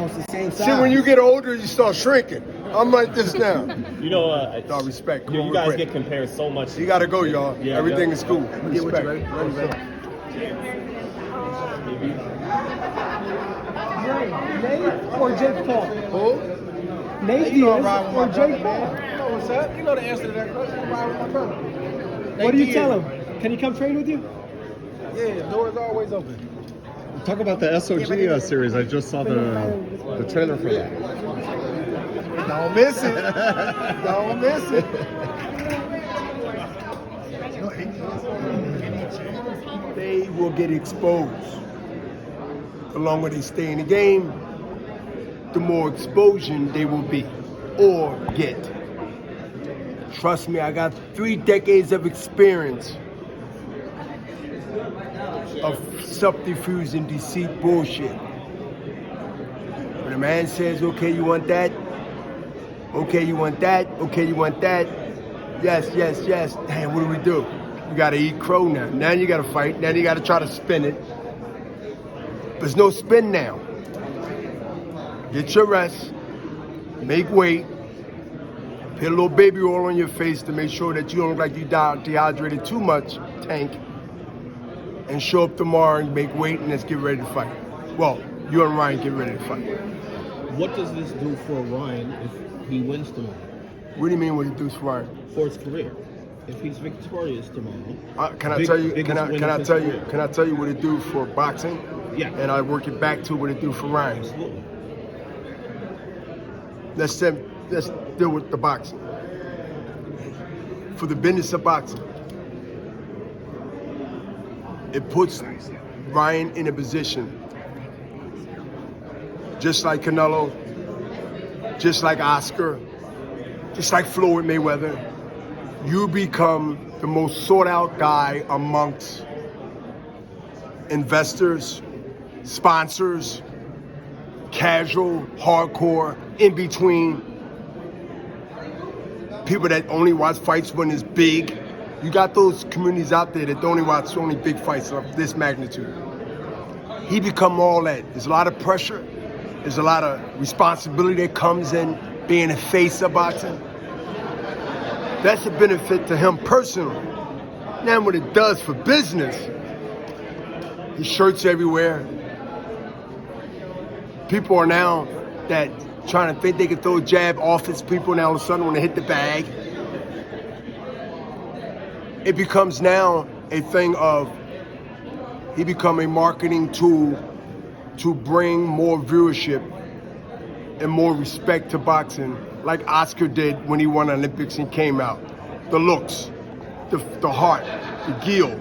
almost the same size. See, when you get older, you start shrinking. I'm like this now. You know, No, respect. Come on, you real guys quick. get compared so much. You got to go, y'all. Yeah, Everything yeah. is cool. I'm gonna get with you, Respect. ready? Nate or Jake Paul? Who? Nate You know I'm Diaz riding with or my brother, Jake Paul? man. You know what's up? You know the answer to that question. I'm riding with my brother. What do you Nate tell Diaz. him? Can he come train with you? Yeah, doors always open. Talk about the SOG series. I just saw the trailer for that. Don't miss it. Don't miss it. They will get exposed. The longer they stay in the game, the more exposure they will be or get. Trust me, I got 3 decades of experience of subterfuge and deceit bullshit. When a man says, okay, you want that? Okay, you want that? Okay, you want that? Yes, yes, yes. Damn, what do we do? You gotta eat crow now. Now you gotta fight. Now you gotta try to spin it. There's no spin now. Get your rest. Make weight. Put a little baby oil on your face to make sure that you don't look like you dehydrated too much, Tank. And show up tomorrow and make weight and let's get ready to fight. Well, you and Ryan get ready to fight. What does this do for Ryan if he wins tomorrow? What do you mean what it does for Ryan? For his career. If he's victorious tomorrow. Can I tell you? biggest Can I win can I of his tell you? career. Can I tell you what it do for boxing? Yeah. And I work it back to what it do for Ryan. Absolutely. Let's deal with the boxing. For the business of boxing, it puts Ryan in a position, just like Canelo, just like Oscar, just like Floyd Mayweather. You become the most sought out guy amongst investors, sponsors, casual, hardcore, in between, people that only watch fights when it's big. You got those communities out there that only watch only big fights of this magnitude. He become all that. There's a lot of pressure. There's a lot of responsibility that comes in being a face of boxing. That's a benefit to him personally. Now what it does for business, his shirts everywhere. People are now that trying to think they can throw a jab off his people, and all of a sudden when they hit the bag, it becomes now a thing of he become a marketing tool to bring more viewership and more respect to boxing, like Oscar did when he won Olympics and came out. The looks, the heart, the gill,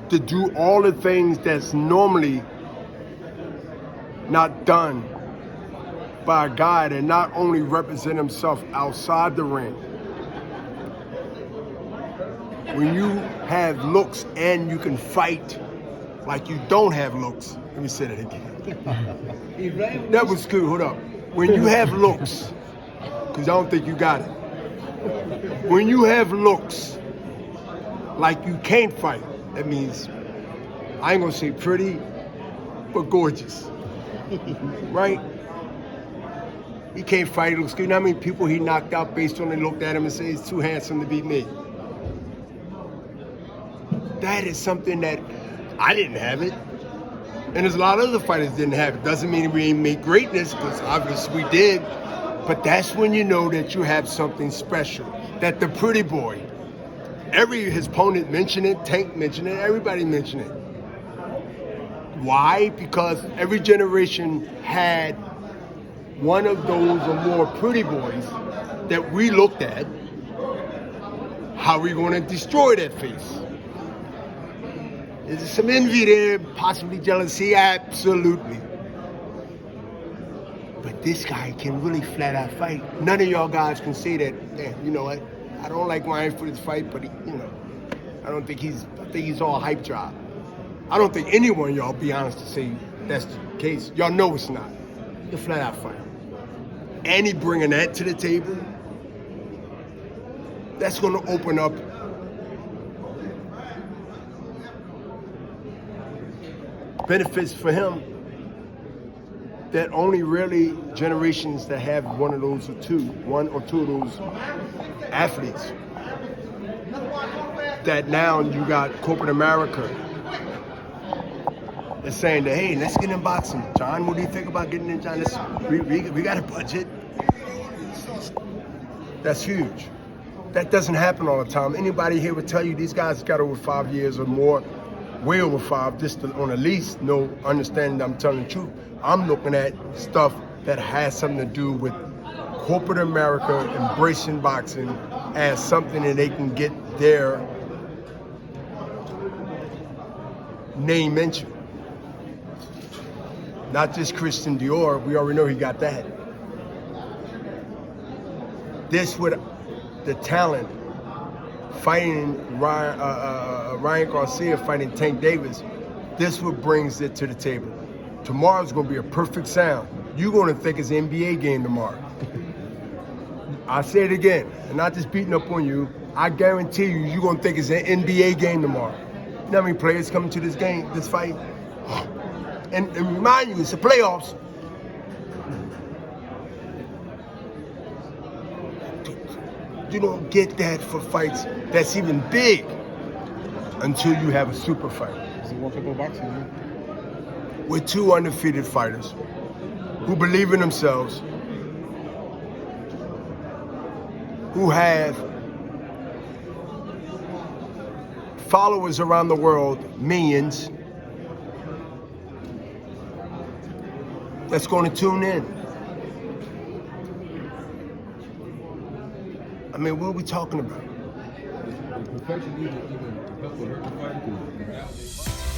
to do all the things that's normally not done by a guy that not only represent himself outside the ring. When you have looks and you can fight like you don't have looks. Let me say that again. That was good, hold up. When you have looks, because I don't think you got it. When you have looks like you can't fight, that means, I ain't gonna say pretty, but gorgeous, right? He can't fight, he looks good. You know how many people he knocked out based on they looked at him and said, he's too handsome to beat me. That is something that I didn't have it. And there's a lot of other fighters didn't have it. Doesn't mean we ain't make greatness, because obviously we did. But that's when you know that you have something special. That the pretty boy, his opponent mentioned it, Tank mentioned it, everybody mentioned it. Why? Because every generation had one of those or more pretty boys that we looked at. How are we going to destroy that face? Is there some envy there, possibly jealousy? Absolutely. But this guy can really flat out fight. None of y'all guys can say that, damn, you know what? I don't like Ryan for this fight, but I think he's all hype job. I don't think anyone of y'all be honest to say that's the case. Y'all know it's not. He's a flat out fight. And he bringing that to the table. That's gonna open up benefits for him that only really generations that have one or two of those athletes. That now you got corporate America that's saying that, hey, let's get in boxing. John, what do you think about getting in, John? We got a budget. That's huge. That doesn't happen all the time. Anybody here would tell you these guys got over 5 years or more, way over 5, just to, on at least no understanding that I'm telling the truth. I'm looking at stuff that has something to do with corporate America embracing boxing as something that they can get their name mentioned. Not just Christian Dior, we already know he got that. This would, the talent, fighting Ryan Garcia, fighting Tank Davis, this what brings it to the table. Tomorrow's gonna be a perfect sound. You're gonna think it's an NBA game tomorrow. I say it again, and not just beating up on you, I guarantee you, you're gonna think it's an NBA game tomorrow. You know how many players coming to this game, this fight? And remind you, it's the playoffs. You don't get that for fights that's even big until you have a super fight. It's a World Cup of boxing, man. With two undefeated fighters who believe in themselves, who have followers around the world, millions, that's going to tune in. I mean, what are we talking about? The perfection even help with her fight.